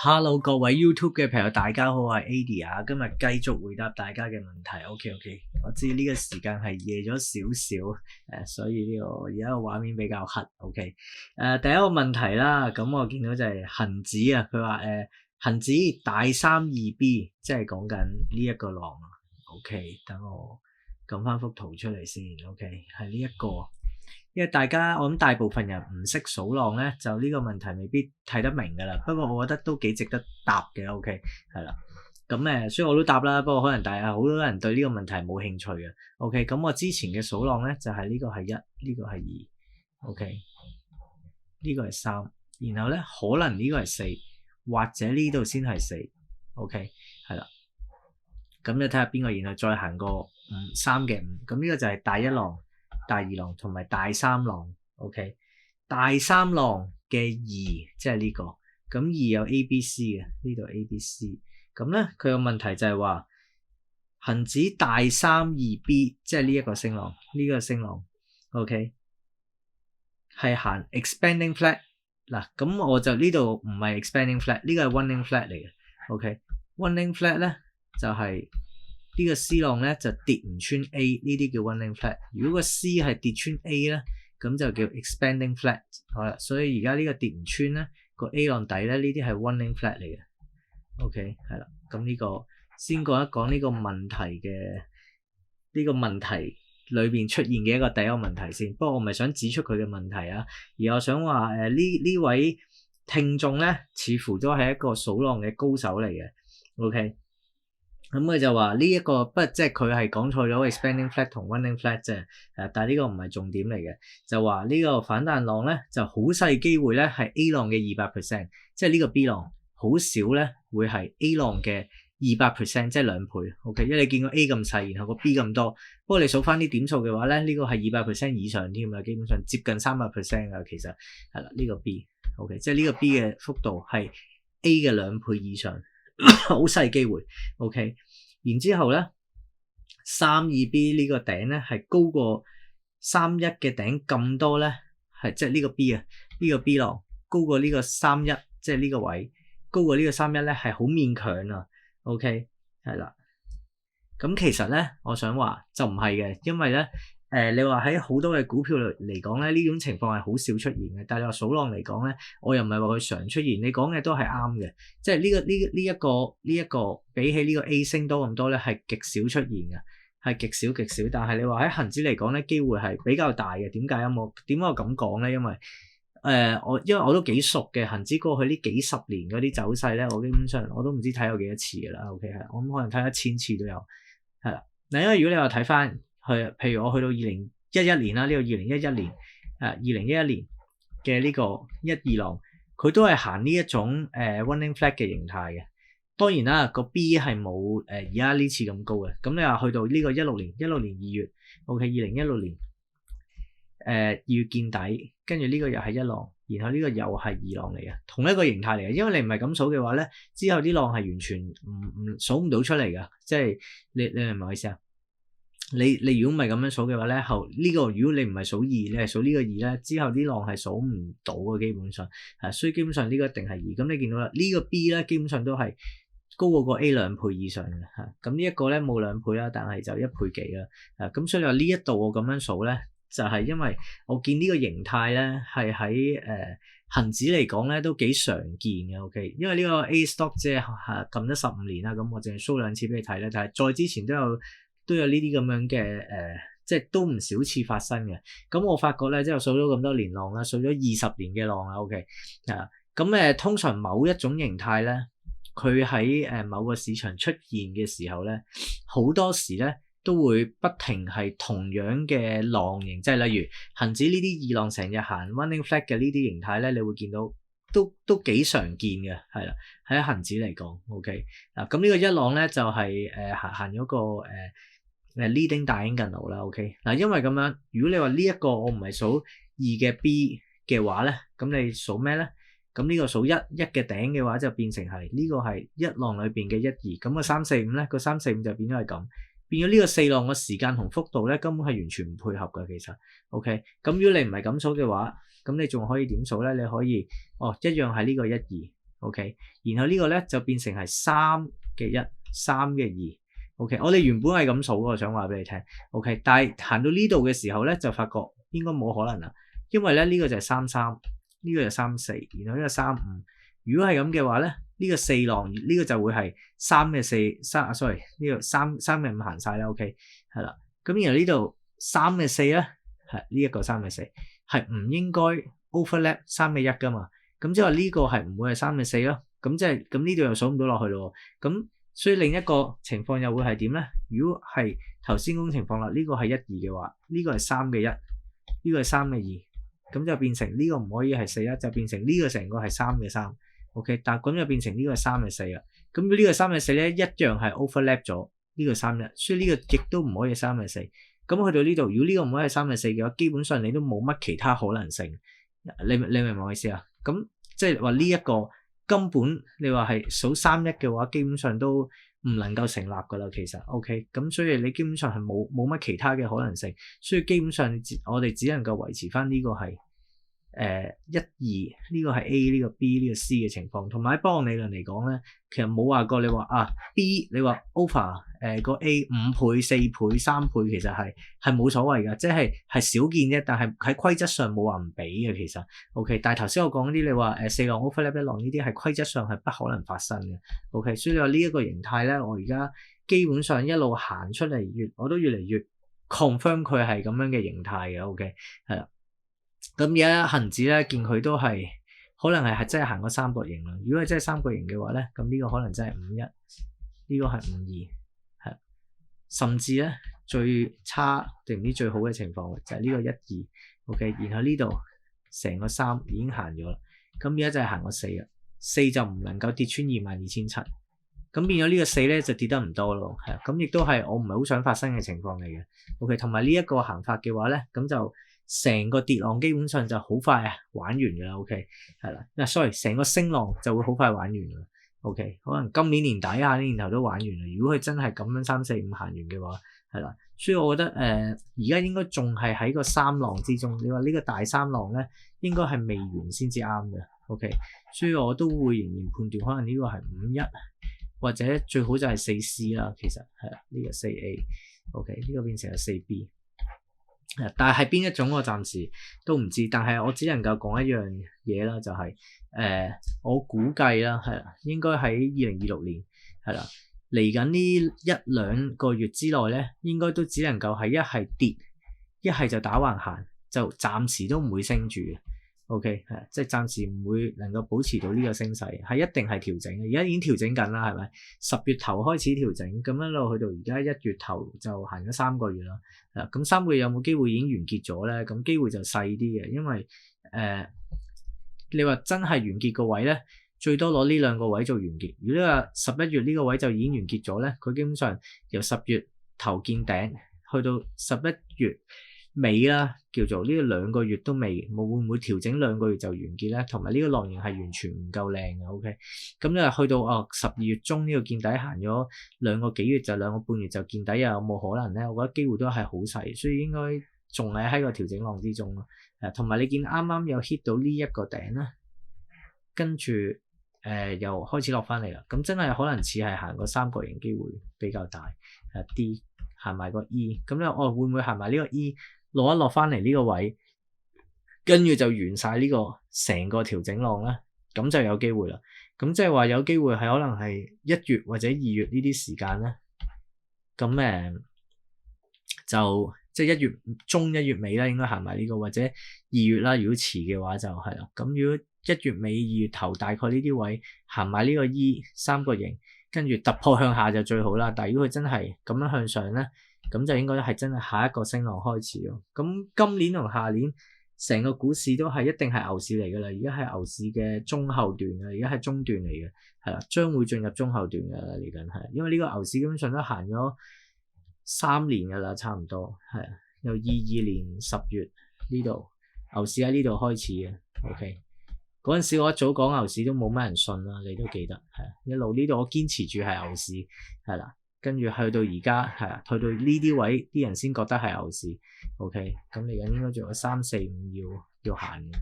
Hello，各位 YouTube 嘅朋友，大家好，我係 Adi 啊，今日繼續回答大家嘅問題。OK，我知呢個時間係夜咗少少，所以呢個而家個畫面比較黑。OK，第一個問題啦，咁我見到就係恒指啊，佢話恒指大32B，即係講緊呢一個浪啊。OK，等我撳翻幅圖出嚟先。OK，係呢一個。因為我諗大部分人唔識數浪咧，就呢個問題未必睇得明噶啦。不過我覺得都幾值得答嘅。OK，係啦。咁所以我都答啦。不過可能好多人對呢個問題冇興趣嘅。OK，咁我之前嘅數浪咧就係呢個係1，呢個係2。OK，呢個係3，然後咧可能呢個係4，或者呢度先係4。OK，係啦。咁你睇下邊個，然後再行個3嘅5。咁呢個就係大1浪、大2浪同埋大3浪。 OK， 大3浪嘅2即係呢個，咁2有 ABC 嘅，呢度 ABC。咁咧佢個問題就係話恒指大32B 即係呢一個升浪，呢個升浪 OK 係行 expanding flat。 嗱，咁我就呢度唔係 expanding flat， 呢個係 running flat 嚟嘅。 OK， running flat 咧就係呢個 C 浪咧就跌唔穿 A， 呢啲叫 running flat。 如果個 C 係跌穿 A 咧，咁就叫 expanding flat。 好啦，所以而家呢個跌唔穿咧，個 A 浪底咧，呢啲係 running flat 嚟嘅。 OK， 係啦，咁呢個先講一講呢個問題嘅呢個問題裏邊出現嘅第一個問題先。不過我唔係想指出佢嘅問題啊，而我想話呢位聽眾咧似乎都係一個數浪嘅高手嚟嘅。 OK，咁佢就話呢一個不即係佢係講錯咗 expanding flat 同 running flat 啫。但係呢個唔係重點嚟嘅，就話呢個反彈浪咧就好細機會咧係 A 浪嘅 200%， 即係呢個 B 浪好少咧會係 A 浪嘅 200%， 即係2倍。 OK， 因為你見過 A 咁細，然後個 B 咁多，不過你數翻啲點數嘅話咧，呢個係 200% 以上添啊，基本上接近 300% 噶。其實係啦，呢個 B OK， 即係呢個 B 嘅幅度係 A 嘅2倍以上，好細機會。 OK， 然之後咧 32B 呢個頂咧係高過31嘅頂咁多咧，係即係呢個 B 啊，呢個 B 浪高過呢個31，即係呢個位高過呢個31咧係好勉強啊。 OK， 係啦。咁其實咧我想話就唔係嘅，因為咧你話喺好多嘅股票嚟講咧，呢種情況係好少出現嘅。但係你話數浪嚟講咧，我又唔係話佢常出現。你講嘅都係啱嘅，即係呢一個比起呢個 A 升多咁多咧，係極少出現嘅，係極少。但係你話喺恒指嚟講咧，機會係比較大嘅。點解我咁講咧？因為我都幾熟嘅恒指過去呢幾十年嗰啲走勢咧，我基本上我都唔知睇過幾多次㗎啦。OK， 係我諗可能睇1000次都有。係啦，嗱，因為如果你話睇翻去，譬如我去到2011年啦，呢個2011年2011年嘅呢個1、2浪，佢都係行呢一種running flat 嘅形態嘅。當然啦，個 B 係冇而家呢次咁高嘅。咁你話去到呢個16年2月 OK， 2016年2月見底，跟住呢個又係1浪，然後呢個又係2浪嚟嘅，同一個形態嚟嘅。因為你唔係咁數嘅話咧，之後啲浪係完全唔數唔到出嚟㗎。即係你明唔明我意思啊？你如果唔係咁樣數嘅話咧，呢個如果你唔係數2，你係數呢個2咧，之後啲浪係數唔到嘅，基本上所以基本上呢個一定係2。咁你見到啦，呢個 B 咧基本上都係高過個 A 2倍以上嘅嚇。咁呢一個咧冇2倍啦，但係就1倍幾啦。咁所以話呢一度我咁樣數咧，就係因為我見呢個形態咧係喺恒指嚟講咧都幾常見嘅。 OK， 因為呢個 A stock 即係撳咗15年啦，咁我淨係 show 2次俾你睇咧，但係再之前都有呢啲咁樣嘅即係都唔少次發生嘅。咁我發覺咧，即係數咗咁多年浪啦，數咗20年嘅浪啦。OK， 咁通常某一種形態咧，佢喺某個市場出現嘅時候咧，好多時咧都會不停係同樣嘅浪形，即係例如恒指呢啲2浪成日行 running flat 嘅呢啲形態咧，你會見到都幾常見嘅，係啦，喺恒指嚟講。OK， 咁呢個1浪咧就係行咗個leading diagonal 啦。OK， 因為咁樣，如果你話呢一個我唔係數2嘅 B 嘅話咧，咁你數咩咧？咁呢個數1嘅頂嘅話就變成係呢個係1浪裏邊嘅1、2，咁個3、4、5咧，個3、4、5就變咗係咁。變咗呢個4浪嘅時間同幅度咧，根本係完全唔配合嘅。其實 OK， 咁如果你唔係咁數嘅話，咁你仲可以點數咧？你可以一樣係呢個1、2 OK， 然後呢個咧就變成係3嘅1、3嘅2。OK， 我哋原本係咁數嘅，我想話俾你聽。OK， 但係行到呢度嘅時候咧，就發覺應該冇可能啦，因為咧呢個就係33，呢個就34，然後呢個35。如果係咁嘅話咧，呢個4浪呢個就會係3嘅4 sorry 呢個3嘅5行晒啦。OK， 係啦。咁然後呢度3嘅4咧係呢一個3嘅4係唔應該 overlap 3嘅1噶嘛。咁即係話呢個係唔會係3嘅4咯。咁即係咁呢度又數唔到落去咯。咁所以另一個情況又會係點咧？如果係頭先嗰種情況啦，呢個係1、2嘅話，呢個係3嘅1，呢個係3嘅2，咁就變成呢個唔可以係4啦，就變成呢個成個係3嘅3。OK， 但係咁就變成呢個係3嘅4啦。咁呢個3嘅4咧一樣係 overlap 咗呢個3嘅，所以呢個亦都唔可以係3嘅4。咁去到呢度，如果呢個唔可以係3嘅4嘅話，基本上你都冇乜其他可能性。你明唔明我意思啊？咁即係話呢一個根本你話係數3、1嘅話，基本上都唔能夠成立噶啦。其實 OK， 咁所以你基本上係冇乜其他嘅可能性，所以基本上我哋只能夠維持翻呢個係1、2，呢個係 A， 呢個 B， 呢個 C 嘅情況。同埋喺波浪理論嚟講咧，其實冇話過你話B 你話 over 個 A 5倍、4倍、3倍，其實係冇所謂噶，即係少見啫。但係喺規則上冇話唔俾嘅其實。OK， 但係頭先我講嗰啲你話4浪 overlap 1浪呢啲係規則上係不可能發生嘅。OK， 所以你話呢一個形態咧，我而家基本上一路行出嚟我都越嚟越 confirm 佢係咁樣嘅形態嘅。OK， 係啦。咁而家恒指咧，見佢都係可能係真係行個三角形啦。如果係真係三角形嘅話咧，咁呢個可能真係51，呢個係52，係甚至咧最差定唔知最好嘅情況就係呢個12。OK， 然後呢度成個3已經行咗啦。咁而家就係行個4啦，4就唔能夠跌穿22,700。咁變咗呢個4咧就跌得唔多咯，係咁亦都係我唔係好想發生嘅情況嚟嘅。OK， 同埋呢一個行法嘅話咧，咁就成個跌浪基本上就好快玩完㗎啦。OK， 係啦，sorry， 成個升浪就會好快玩完㗎啦。OK， 可能今年年底下年頭都玩完啦。如果佢真係咁樣3、4、5行完嘅話，係啦，所以我覺得而家應該仲係喺個3浪之中。你話呢個大3浪咧，應該係未完先至啱嘅。OK， 所以我都會仍然判斷可能呢個係51。或者最好就係4C 啦，其實係啦，呢個4A，OK，呢個變成係4B，但係邊一種我暫時都唔知，但係我只能夠講一樣嘢啦，就係我估計啦，係啦，應該喺2026年係啦，嚟緊呢1-2個月之內咧，應該都只能夠係一係跌，一係就打橫行，就暫時都唔會升住嘅。OK， 係即係暫時唔會能夠保持到呢個升勢，係一定係調整嘅。而家已經調整緊啦，係咪？10月頭開始調整，咁一路去到而家1月頭就行咗3個月啦。咁3個月有冇機會已經完結咗咧？咁機會就細啲嘅，因為你話真係完結個位咧，最多攞呢2個位做完結。如果你話11月呢個位就已經完結咗咧，佢基本上由10月頭見頂去到11月尾啦，叫做呢個2個月都未冇，會唔會調整2個月就完結咧？同埋呢個浪形係完全唔夠靚嘅。OK， 咁你話去到12月中呢個見底行咗2個幾月就2個半月就見底，又有冇可能咧？我覺得機會都係好細，所以應該仲係喺個調整浪之中咯。同埋你見啱啱有 hit 到呢一個頂啦，跟住又開始落翻嚟啦。咁真係可能似係行個三角形機會比較大。D 行埋個 E， 咁咧會唔會行埋呢個 E？落一落翻嚟呢個位，跟住就完晒呢個成個調整浪咧，咁就有機會啦。咁即係話有機會係可能係1月或者2月呢啲時間咧，咁就即係1月中1月尾啦，應該行埋呢個，或者2月啦。如果遲嘅話就係啦。咁如果1月尾2月頭大概呢啲位行埋呢個 E 三角形，跟住突破向下就最好啦。但係如果佢真係咁樣向上咧，咁就應該係真係下一個升浪開始咯。咁今年同下年成個股市都係一定係牛市嚟㗎啦。而家係牛市嘅中後段啊，而家係中段嚟嘅，係啦，將會進入中後段㗎啦，嚟緊係。因為呢個牛市基本上都行咗3年㗎啦，差唔多係啊。由22年10月呢度牛市喺呢度開始嘅。OK， 嗰陣時我一早講牛市都冇乜人信啦，你都記得係啊。一路呢度我堅持住係牛市係啦。跟住去到而家係啊，去到呢啲位啲人先覺得係牛市。OK， 咁嚟緊應該仲有3、4、5要行嘅。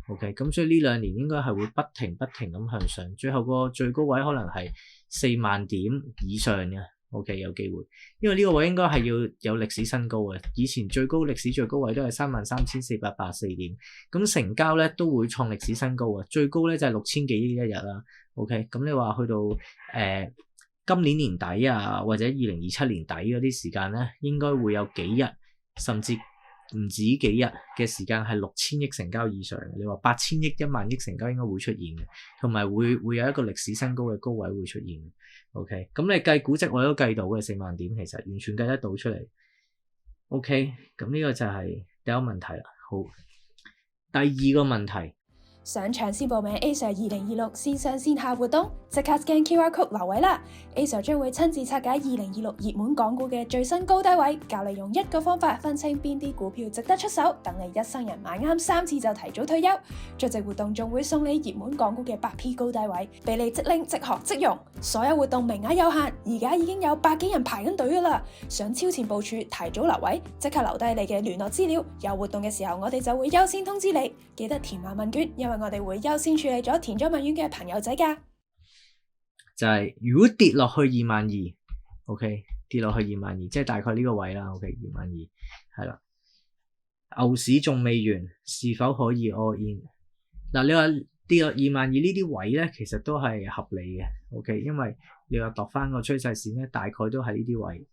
OK， 咁所以呢2年應該係會不停咁向上，最後個最高位可能係4萬點以上嘅。OK， 有機會，因為呢個位應該係要有歷史新高嘅，以前歷史最高位都係33,484點，咁成交咧都會創歷史新高嘅，最高咧就係6000幾億一日啦。OK， 咁你話去到今年年底啊，或者2027年底嗰啲時間咧，應該會有幾日，甚至唔止幾日嘅時間係6000億成交以上嘅。你話8000億、1萬億成交應該會出現嘅，同埋會有一個歷史新高嘅高位會出現嘅。OK， 咁你計估值我都計到嘅4萬點，其實完全計得到出嚟。OK， 咁呢個就係第一個問題啦。好，第二個問題。想搶先報名 Acer 2026線上線下活動，即刻 scan QR code 留位啦 ！Acer 將會親自拆解2026熱門港股嘅最新高低位，教你用一個方法分清邊啲股票值得出手，等你一生人買啱3次就提早退休。出席活動仲會送你熱門港股嘅8P 高低位，俾你即拎即學即用。所有活動名額有限，而家已經有100幾人排緊隊噶啦！想超前部署，提早留位，即刻留低你嘅聯絡資料。有活動嘅時候，我哋就會優先通知你。記得填埋問卷，因為我哋會優先處理咗填咗問卷嘅朋友仔㗎。就係如果跌落去22,000 ，OK， 跌落去22,000，即係大概呢個位啦。OK， 22,000係啦。牛市仲未完，是否可以 all in？ 嗱，你話跌落22,000呢啲位咧，其實都係合理嘅。OK， 因為你話度翻個趨勢線咧，大概都係呢啲位，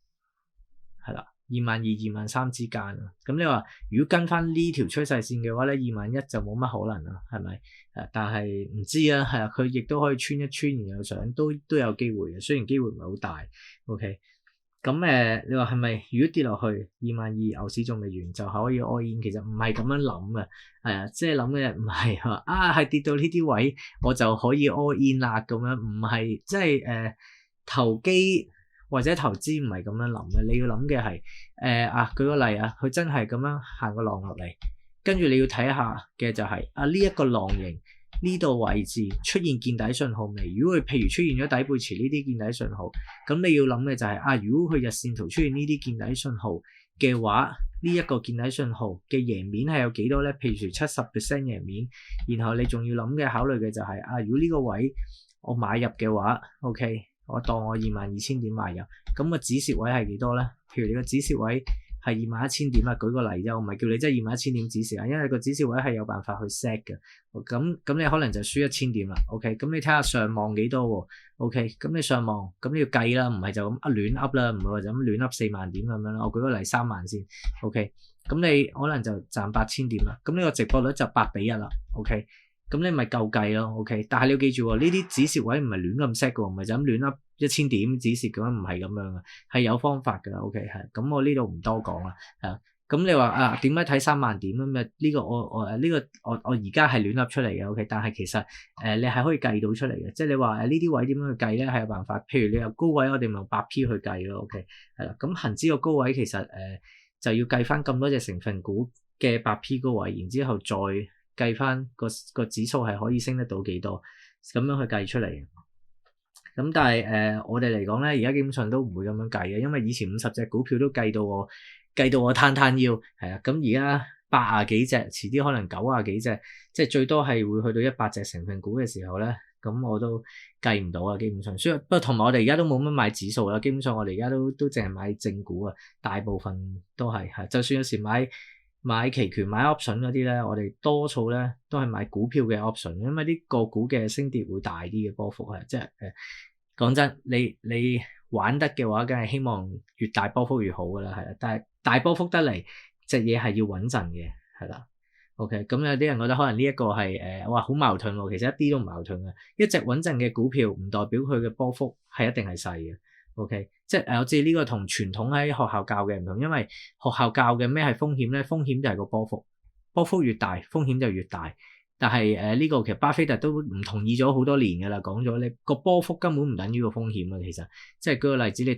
係啦。22,000、23,000之間啊，咁你話如果跟翻呢條趨勢線嘅話咧，21,000就冇乜可能啦，係咪？但係唔知啊，係啊，佢亦都可以穿一穿，然後上都有機會嘅，雖然機會唔係好大。OK， 咁你話係咪？如果跌落去22,000，牛市仲未完就可以 all in？其實唔係咁樣諗嘅，係啊，即係諗嘅唔係話係跌到呢啲位我就可以 all in 啦咁樣，唔係即係投機。或者投資唔係咁樣諗嘅，你要諗嘅係舉個例啊，佢真係咁樣行個浪落嚟，跟住你要睇下嘅就係呢一個浪形呢度位置出現見底信號未？如果佢譬如出現咗底背馳呢啲見底信號，咁你要諗嘅就係如果佢日線圖出現呢啲見底信號嘅話，呢一個見底信號嘅贏面係有幾多咧？譬如70% 贏面，然後你仲要諗嘅考慮嘅就係如果呢個位我買入嘅話 ，OK。我當我22,000點買入，咁個止蝕位係幾多咧？譬如你個止蝕位係21,000點啊，舉個例啫，我唔係叫你真係21,000點止蝕啊，因為個止蝕位係有辦法去 set 嘅。咁你可能就輸1000點啦。OK， 咁你睇下上望幾多喎 ？OK， 咁你上望，咁你要計啦，唔係就咁亂噏啦，唔係話就咁亂噏4萬點咁樣啦。我舉個例3萬先。OK， 咁你可能就賺8,000點啦。咁呢個值博率就8比1啦。OK。咁你咪夠計咯 ，OK， 但係你要記住喎，呢啲止蝕位唔係亂咁 set 嘅喎，唔係就咁亂噏1000點止蝕咁樣，唔係咁樣嘅，係有方法嘅 ，OK 係。咁我呢度唔多講啦，咁你話點解睇3萬點咁啊？呢個我而家係亂噏出嚟嘅 ，OK， 但係其實你係可以計到出嚟嘅，即係你話呢啲位點樣去計咧係有辦法。譬如你有高位，我哋咪用8P 去計咯 ，OK， 係啦。咁恆指個高位其實就要計翻咁多隻成分股嘅8P 高位，然之後再計翻個指數係可以升得到幾多，咁樣去計出嚟。咁但係我哋嚟講咧，而家基本上都唔會咁樣計嘅，因為以前50隻股票都計到我攤腰，係啊。咁而家80幾隻，遲啲可能90幾隻，即係最多係會去到100隻成分股嘅時候咧，咁我都計唔到啊，基本上。所以不過同埋我哋而家都冇乜買指數啦，基本上我哋而家都淨係買正股啊，大部分都係，就算有時買期權買 option 嗰啲咧，我哋多數咧都係買股票嘅 option， 因為啲個股嘅升跌會大啲嘅波幅係，即係講真，你玩得嘅話，梗係希望越大波幅越好噶啦，係啦。但係大波幅得嚟，隻嘢係要穩陣嘅，係啦。OK， 咁有啲人覺得可能呢一個係好矛盾喎，其實一啲都唔矛盾嘅。一隻穩陣嘅股票唔代表佢嘅波幅係一定係細嘅。OK， 即係我知呢個同傳統喺學校教嘅唔同，因為學校教嘅咩係風險咧？風險就係個波幅越大，風險就越大。但係呢個其實巴菲特都唔同意咗好多年㗎啦，講咗你個波幅根本唔等於個風險啊。其實即係舉個例子，你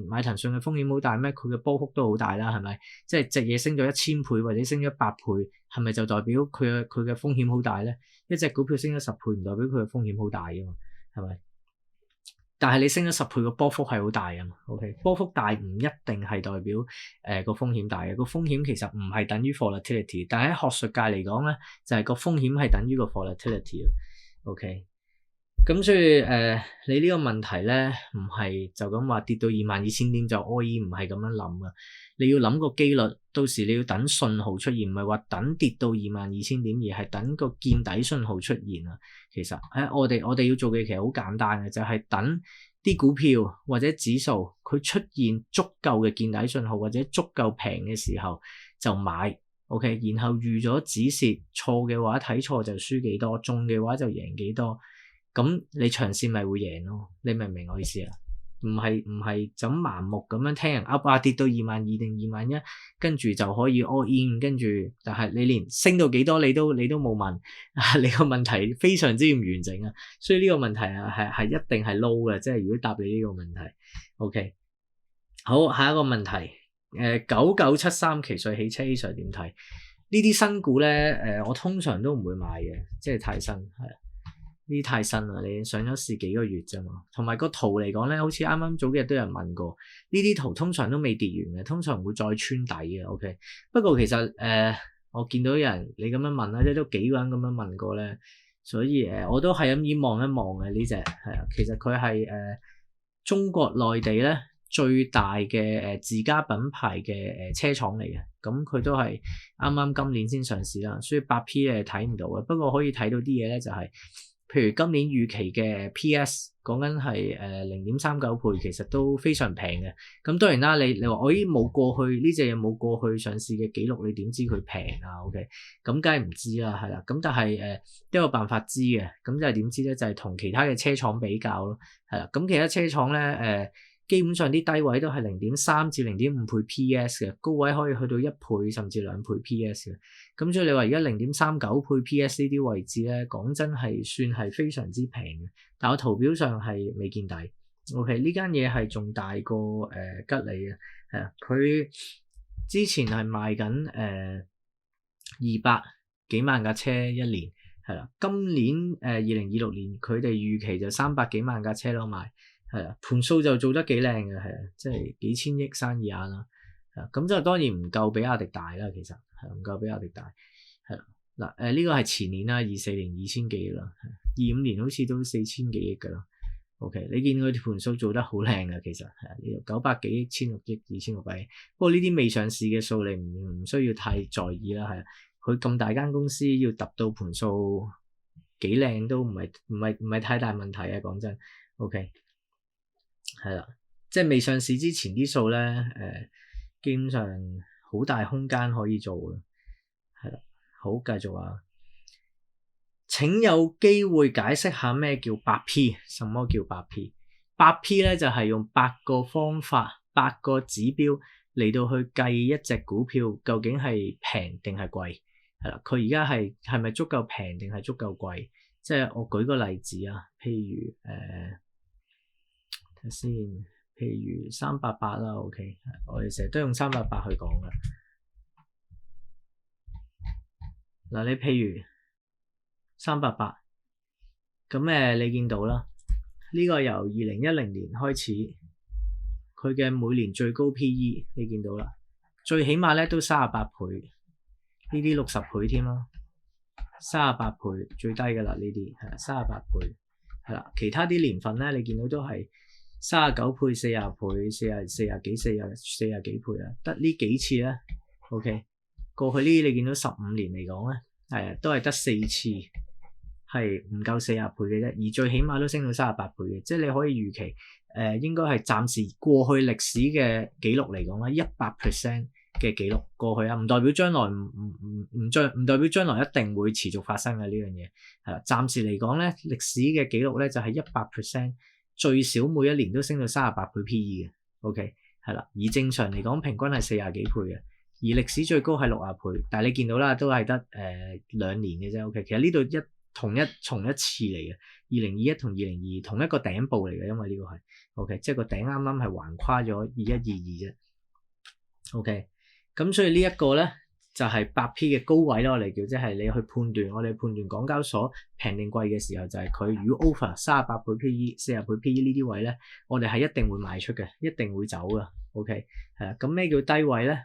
買騰訊嘅風險好大咩？佢嘅波幅都好大啦，係咪？即係隻嘢升咗1000倍或者升咗100倍，係咪就代表佢嘅風險好大咧？一隻股票升咗10倍唔代表佢嘅風險好大㗎嘛，係咪？但係你升咗10倍個波幅係好大啊嘛。OK， 波幅大唔一定係代表個風險大嘅，個風險其實唔係等於 volatility， 但係喺學術界嚟講咧，就係個風險係等於個 volatility。OK， 咁所以你呢個問題咧唔係就咁話跌到22,000點就 all in，唔係咁樣諗啊。你要諗個機率，到時你要等信號出現，唔係話等跌到22,000點，而係等個見底信號出現啊。其實我哋要做嘅其實好簡單嘅，就係等啲股票或者指數佢出現足夠嘅見底信號或者足夠平嘅時候就買 OK， 然後預咗止蝕，錯嘅話睇錯就輸幾多，中嘅話就贏幾多，咁你長線咪會贏咯。你明唔明我意思啊？唔係就咁盲目咁樣聽人噏啊，跌到22,000定21,000，跟住就可以 all in， 跟住但係你連升到幾多你都冇問啊，你個問題非常之唔完整啊，所以呢個問題係一定係 low 嘅，即係如果答你呢個問題 OK。 好，下一個問題9973奇瑞汽車 Acer 點睇？呢啲新股咧我通常都唔會買嘅，即係太新，係呢啲太新啦，你上咗市幾個月啫嘛，同埋個圖嚟講咧，好似啱啱早幾日都有人問過，呢啲圖通常都未跌完嘅，通常會再穿底嘅。OK， 不過其實我見到有人你咁樣問啦，即係都幾個人咁樣問過咧，所以我都係咁望一望嘅呢隻係啊，其實佢係中國內地咧最大嘅自家品牌嘅車廠嚟嘅，咁佢都係啱啱今年先上市啦，所以8P 睇唔到嘅，不過可以睇到啲嘢咧就係。譬如今年預期嘅 PS 講緊係0.39倍，其實都非常平嘅。咁當然啦，你話我已經冇過去呢隻嘢冇過去上市嘅記錄，你點知佢平啊 ？OK， 咁梗係唔知啦，係啦。咁但係都有辦法知嘅。咁就係點知咧？就係同其他嘅車廠比較咯，係啦。咁其他車廠咧基本上啲低位都係0.3至0.5倍 PS 嘅，高位可以去到1倍甚至2倍 PS 嘅。咁所以你話而家0.39倍 PS 呢啲位置咧，講真係算係非常之平嘅。但我圖表上係未見底。OK， 呢間嘢係仲大過吉利嘅，係啊，佢之前係賣緊200幾萬架車一年，係啦。今年2026年佢哋預期就300幾萬架車咯賣。係啊，盤數就做得幾靚嘅，係啊，即係幾千億生意額啦，係啊，咁就當然唔夠比亞迪大啦，其實係唔夠比亞迪大，係啦，嗱呢個係前年啦，24年2000幾億啦，25年好似都4000幾億噶啦 ，OK， 你見佢盤數做得好靚嘅，其實係啊，呢度900幾億、1600億、2600億，不過呢啲未上市嘅數你唔需要太在意啦，係啊，佢咁大間公司要揼到盤數幾靚都唔係太大問題啊，講真 ，OK。係啦，即係未上市之前啲數咧，基本上好大空間可以做嘅，係啦。好，繼續啊，請有機會解釋下咩叫8P？什麼叫8P？8P 咧就係用8個方法、8個指標嚟到去計一隻股票究竟係平定係貴，係啦。佢而家係咪足夠平定係足夠貴？即係我舉個例子啊，譬如睇先，譬如388啦 ，OK， 我哋成日都用388去講噶。嗱，你譬如388，咁你見到啦，呢個由2010年開始，佢嘅每年最高 PE 你見到啦，最起碼咧都38倍，呢啲60倍添啦，38倍最低噶啦，呢啲係38倍，係啦，其他啲年份咧你見到都係39倍、40倍、40幾倍啊，得呢幾次咧 ，OK。過去呢啲你見到15年嚟講咧，都係得4次係唔夠40倍嘅啫，而最起碼都升到38倍嘅，即係你可以預期應該係暫時過去歷史嘅記錄嚟講咧，100% 嘅記錄過去啊，唔代表將來唔代表將來一定會持續發生嘅呢樣嘢，係啦，暫時嚟講咧，歷史嘅記錄咧就係100%。最少每一年都升到38倍 PE 嘅 ，OK 係啦。而正常嚟講，平均係40幾倍嘅，而歷史最高係60倍。但係你見到啦，都係得2年嘅啫。OK， 其實呢度同一次嚟嘅，2021同2022同一個頂部嚟嘅，因為呢個係 OK， 即係個頂啱啱係橫跨咗2122啫。OK， 咁所以呢一個咧就係8P 嘅高位咯，我哋叫即係你去判斷，我哋判斷港交所平定貴嘅時候，就係佢如果 over 38倍 PE、40倍 PE 呢啲位咧，我哋係一定會賣出嘅，一定會走嘅。OK， 係啦。咁咩叫低位咧？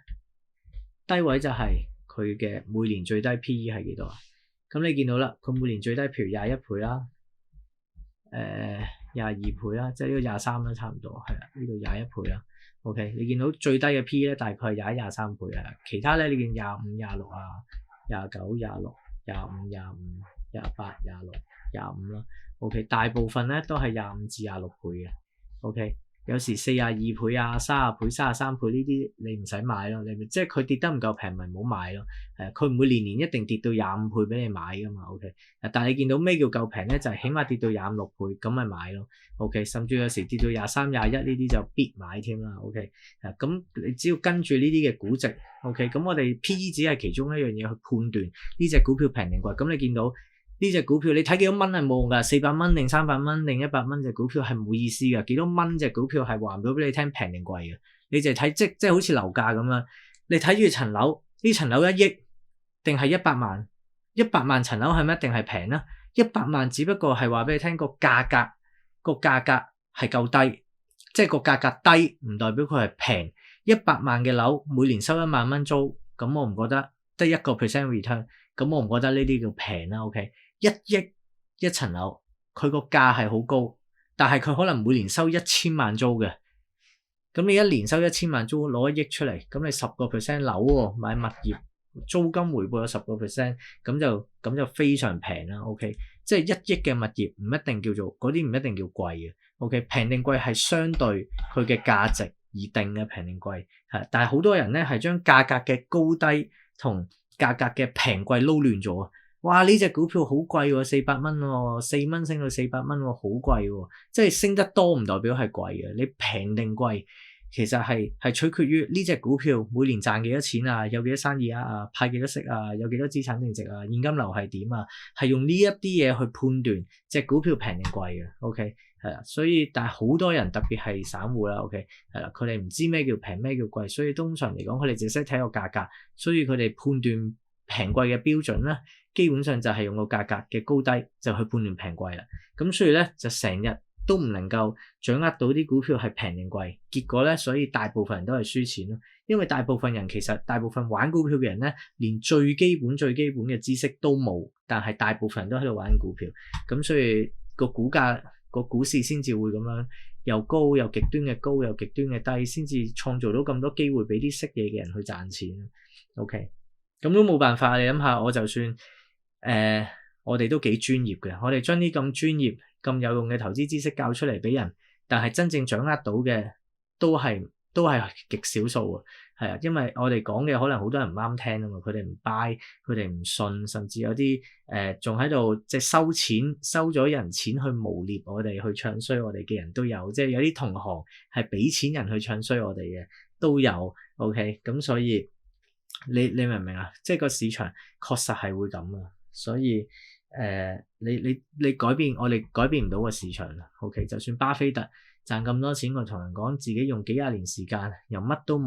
低位就係佢嘅每年最低 PE 係幾多啊？咁你見到啦，佢每年最低譬如21倍啦，22倍啦，即係呢個23啦，差唔多係啦，呢度21倍啦。OK， 你見到最低嘅 P 咧，大概係21、23倍啊。其他咧，你見25、26啊、29、26、25、25、28、26、25啦。OK， 大部分咧都係25至26倍嘅。OK， 有時42倍啊、30倍、33倍呢啲你唔使買咯，你即係佢跌得唔夠平咪唔好買咯。佢唔會年年一定跌到25倍俾你買噶嘛。OK， 但係你見到咩叫夠平咧？就係起碼跌到26倍咁咪買咯。OK， 甚至有時跌到23、21呢啲就必買添啦。OK， 咁你只要跟住呢啲嘅估值 ，OK， 咁我哋 PE 只係其中一樣嘢去判斷呢隻股票平定貴。咁你見到呢隻股票，你睇幾多蚊係冇用㗎，400蚊定300蚊定100蚊隻股票係冇意思㗎。幾多蚊隻股票係話唔到俾你聽平定貴嘅，你就睇即係好似樓價咁樣，你睇住層樓，呢層樓1億定係100萬，100萬層樓係咪一定係平啦？100萬只不過係話俾你聽個價格係夠低，即係個價格低唔代表佢係平。100萬嘅樓每年收1萬蚊租，咁我唔覺得得1% return， 咁我唔覺得呢啲叫平啦。OK， 1億一層樓，佢個價係好高，但係佢可能每年收1000萬租嘅，咁你一年收1000萬租，攞1億出嚟，咁你10% 樓喎，買物業租金回報有10%，咁就非常平啦。OK， 即係1億嘅物業唔一定叫做嗰啲，唔一定叫貴嘅。OK， 平定貴係相對佢嘅價值而定嘅平定貴，係，但係好多人咧係將價格嘅高低同價格嘅平貴撈亂咗啊！哇，呢隻股票好貴喎，400蚊喎，4蚊升到400蚊喎，好貴喎，即係升得多唔代表係貴嘅，你平定貴其實係取決於呢隻股票每年賺幾多錢啊，有幾多生意啊，派幾多息啊，有幾多資產淨值啊，現金流係點啊，係用呢一啲嘢去判斷隻股票平定貴嘅。OK， 係啦，所以但係好多人特別係散戶啦。OK， 係啦，佢哋唔知咩叫平咩叫貴，所以通常嚟講佢哋只識睇個價格，所以佢哋判斷平貴嘅標準咧，基本上就係用個價格嘅高低就去判斷平貴啦。咁所以咧就成日都唔能夠掌握到啲股票係平定貴，結果咧，所以大部分人都係輸錢咯。因為大部分玩股票嘅人咧，連最基本嘅知識都冇，但係大部分人都喺度玩股票，咁所以個股市先至會咁樣又高又極端嘅高又極端嘅低，先至創造到咁多機會俾啲識嘢嘅人去賺錢。OK， 咁都冇辦法，你諗下，我就算我哋都幾專業嘅，我哋將啲咁專業咁有用嘅投資知識教出嚟俾人，但係真正掌握到嘅都係極少數啊。係啊，因為我哋講嘅可能好多人唔啱聽啊嘛，佢哋唔 buy， 佢哋唔信，甚至有啲仲喺度即係收咗人錢去誣衊我哋，去唱衰我哋嘅人都有，即係有啲同行係俾錢人去唱衰我哋嘅都有。OK， 咁所以你明唔明啊？即係個市場確實係會咁啊，所以你改變，我哋改變唔到個市場啦。OK， 就算巴菲特賺咁多錢，我同人講自己用幾廿年時間由乜都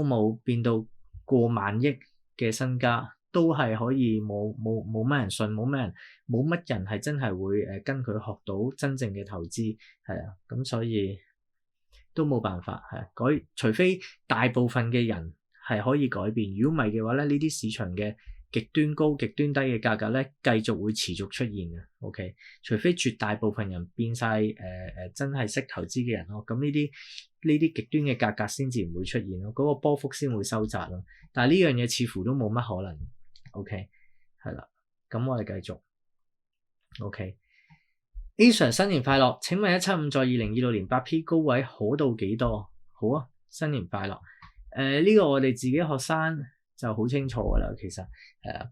冇變到過萬億嘅身家，都係可以冇乜人信，冇乜人係真係會跟佢學到真正嘅投資。係啊，咁所以都冇辦法，係除非大部分嘅人係可以改變，如果唔係嘅話咧，呢啲市場嘅極端高極端低嘅價格咧，繼續會持續出現嘅。OK， 除非絕大部分人變晒真係識投資嘅人咯，咁呢啲極端嘅價格先至唔會出現咯，嗰個波幅先會收窄咯。但係呢樣嘢似乎都冇乜可能。OK， 係啦，咁我哋繼續。OK，A Sir 新年快樂！請問175在2026年8P 高位可到幾多？好啊，新年快樂！呢個我哋自己學生就好清楚噶啦，其實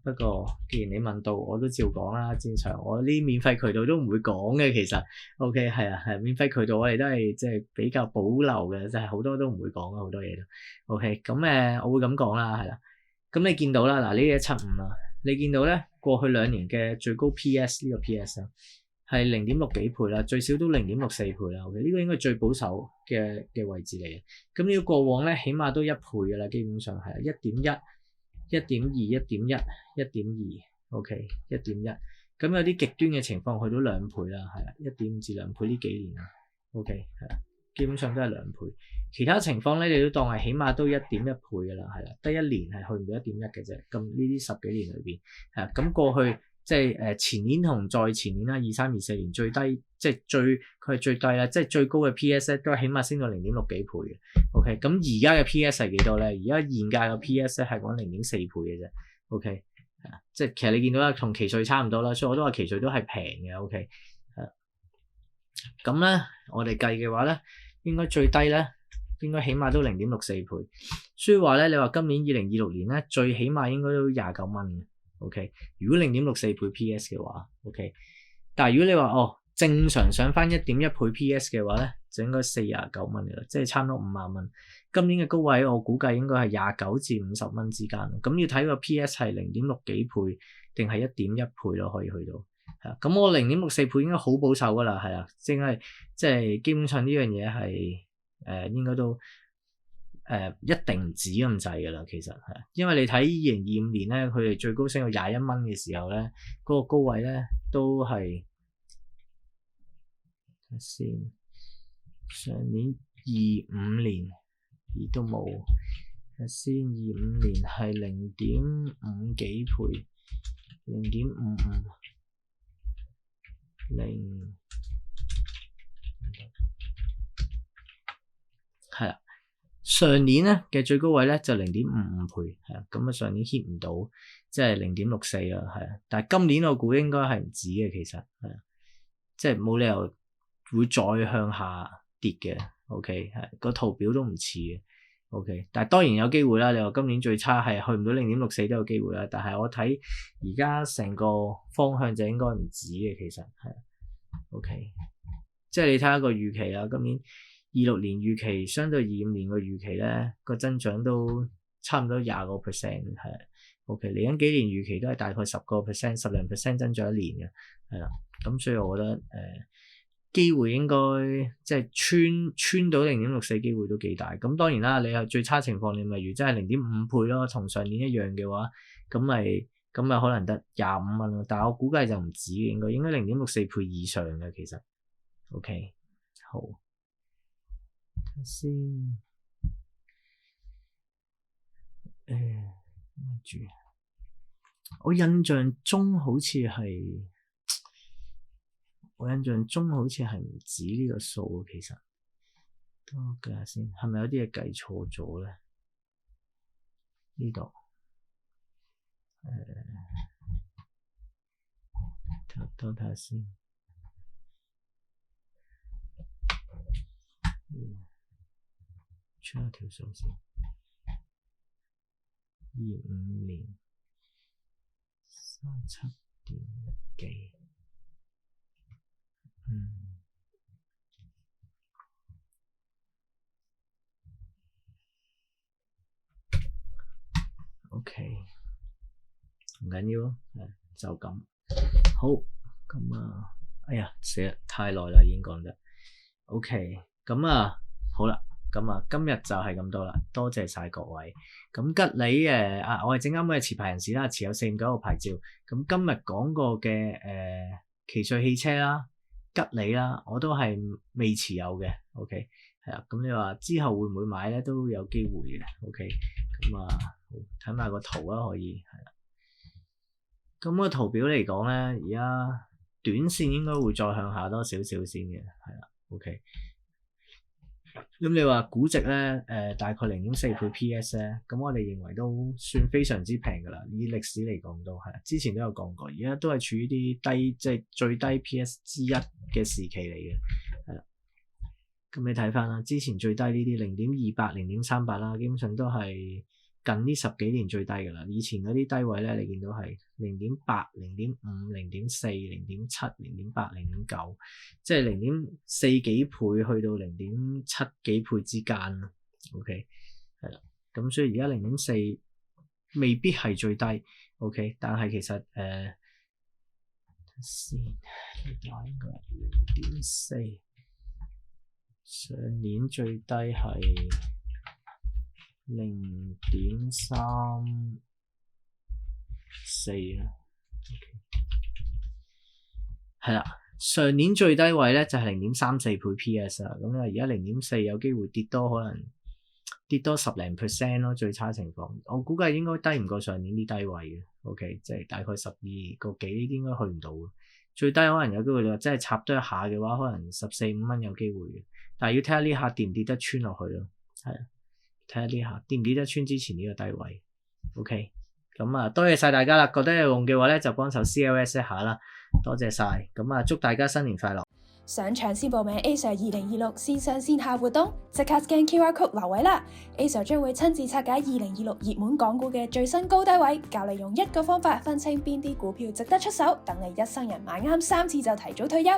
不過既然你問到，我都照講啦。正常我啲免費渠道都唔會講嘅，其實 OK 係免費渠道我哋都係即係比較保留嘅，就係好多都唔會講好多嘢都 OK。咁我會咁講啦，係啦。咁你見到啦，嗱呢175啦，你見到咧過去2年嘅最高 PS 呢個 PS 啊，係0.6幾倍啦，最少都0.64倍啦。OK， 呢個應該係最保守嘅位置嚟嘅。咁呢個過往咧起碼都1倍噶啦，基本上係1.1 1.2、1.1、1.2 ，OK， 1.1。咁有啲極端嘅情況去到2倍啦，係啦，1.5至2倍呢幾年啦 ，OK， 係啦，基本上都係2倍。其他情況咧，你都當係起碼都1.1倍噶啦，係啦，得一年係去唔到1.1嘅啫。咁呢啲10幾年裏邊，係啦，咁過去即係前年同再前年啦，23、24年最低，即係佢係最低啦，即係最高嘅 PS 咧都係起碼升到0.6幾倍嘅。OK， 咁而家嘅 PS 係幾多咧？而家現價嘅 PS 咧係講0.4倍嘅啫。OK。即係其實你見到啦，同奇瑞差唔多啦，所以我都話奇瑞都係平嘅。OK， 咁咧我哋計嘅話咧，應該最低咧應該起碼都0.64倍，所以話咧你話今年2026年咧最起碼應該都29蚊嘅。OK， 如果0.64倍 PS 嘅話 ，OK， 但係如果你話正常上翻1.1倍 PS 嘅話咧，就應該49蚊嘅啦，即係差唔多50蚊。今年嘅高位我估計應該係29至50蚊之間，咁要睇個 PS 係0.6幾倍定係1.1倍咯，可以去到。係咁我0.64倍應該好保守噶啦，係啊，即係基本上呢樣嘢係應該都一定唔止咁滯噶啦，其實係，因為你睇2025年咧，佢哋最高升到21蚊嘅時候咧，嗰個高位咧都係先上年25年。都冇，先25年係0.5幾倍，0.55，係啦。上年咧嘅最高位咧就0.55倍，係啊，咁啊上年 hit 唔到，即係0.64啊，係啊。但係今年我估應該係唔止嘅，其實係啊，即係冇理由會再向下跌嘅。OK， 係個圖表都唔似嘅。OK， 但係當然有機會啦。你話今年最差係去唔到0.64都有機會啦。但係我睇而家成個方向就應該唔止嘅，其實係。OK， 即係你睇下個預期啦。今年26年預期相對25年個預期咧個增長都差唔多20%，係。OK， 嚟緊幾年預期都係大概10%、10% 增長一年嘅，係啦。咁所以我覺得機會應該即係穿到0.64機會都幾大。咁當然啦，你係最差情況，你咪如真係0.5倍咯，同上年一樣嘅話，咁咪可能得25蚊咯。但係我估計就唔止嘅，應該0.64倍以上嘅其實。OK， 好，睇先。住，我印象中好似係。我印象中好似係唔止呢個數，其實等我計下先，係咪有啲嘢計錯咗咧？呢度睇下先，出一條數先，25年37點幾。OK， 唔緊要咯，就咁。好，咁啊，哎呀，死啦，太耐啦，已經講得。OK，咁啊，好啦，咁啊，今日就係咁多啦，多謝晒各位。咁吉利我係證監會嘅持牌人士啦，持有459個牌照。咁今日講過嘅奇瑞汽車啦。吉利啦，我都係未持有嘅 ，OK， 係啦，咁你話之後會唔會買咧？都有機會嘅 ，OK， 咁啊，睇埋個圖啦，可以係啦。咁個圖表嚟講咧，而家短線應該會再向下多少少先嘅，係啦 ，OK。咁你話估值咧，大概0.4倍 PS 咧，咁我哋認為都算非常之平噶啦。以歷史嚟講都係，之前都有講過，而家都係處於啲低，即係最低 PS 之一嘅時期嚟嘅，係啦。咁你睇翻啦，之前最低呢啲0.28、0.38啦，基本上都係近呢10幾年最低噶啦。以前嗰啲低位咧，你見到係0.8、0.5、0.4、0.7、0.8、0.9，即係0.4幾倍去到0.7幾倍之間。OK， 係啦。咁所以而家0.4未必係最低。OK， 但係其實先呢個應該0.4，上年最低係0.3啊。係啦，上年最低位咧就係0.34倍 PS 啊，咁啊而家0.4有機會跌多，可能跌多10% 咯，最差情況，我估計應該低唔過上年啲低位嘅。OK， 即係大概12個幾呢啲應該去唔到嘅，最低可能有機會你話真係插多一下嘅話，可能14-15蚊有機會嘅，但係要睇下呢下跌唔跌得穿落去咯，係啊，睇下呢下跌唔跌得穿之前呢個低位。OK， 咁啊多謝晒大家啦，覺得有用嘅話咧就幫手 CLS 一下啦，多謝晒，咁啊祝大家新年快樂。想搶先報名 Acer 2026線上線下活動，即刻 scan QR code 留位啦 ！Acer 將會親自拆解2026熱門港股嘅最新高低位，教你用一個方法分清邊啲股票值得出手，等你一生人買啱3次就提早退休。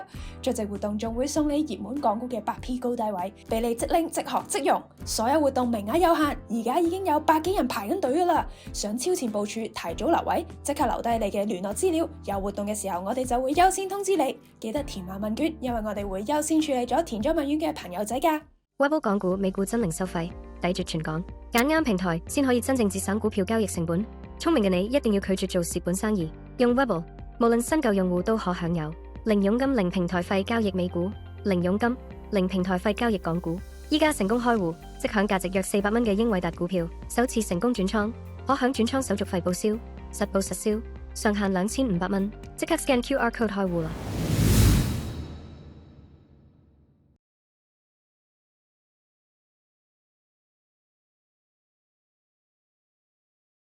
出席活動仲會送你熱門港股嘅8P 高低位，俾你即拎即學即用。所有活動名額有限，而家已經有百幾人排緊隊噶啦！想超前部署，提早留位，即刻留低你嘅聯絡資料。有活動嘅時候，我哋就會優先通知你。記得填埋問卷，因為我哋會優先處理咗填咗問卷嘅朋友仔㗎。Webull 港股美股真零收費，抵絕全港，揀啱平台先可以真正節省股票交易成本。聰明嘅你一定要拒絕做蝕本生意，用 Webull， 無論新舊用戶都可享有零佣金、零平台費交易美股，零佣金、零平台費交易港股。依家成功開戶，即享價值約400蚊嘅英偉達股票，首次成功轉倉，可享轉倉手續費報銷，實報實銷，上限2500蚊，即刻 scan QR code 開戶啦！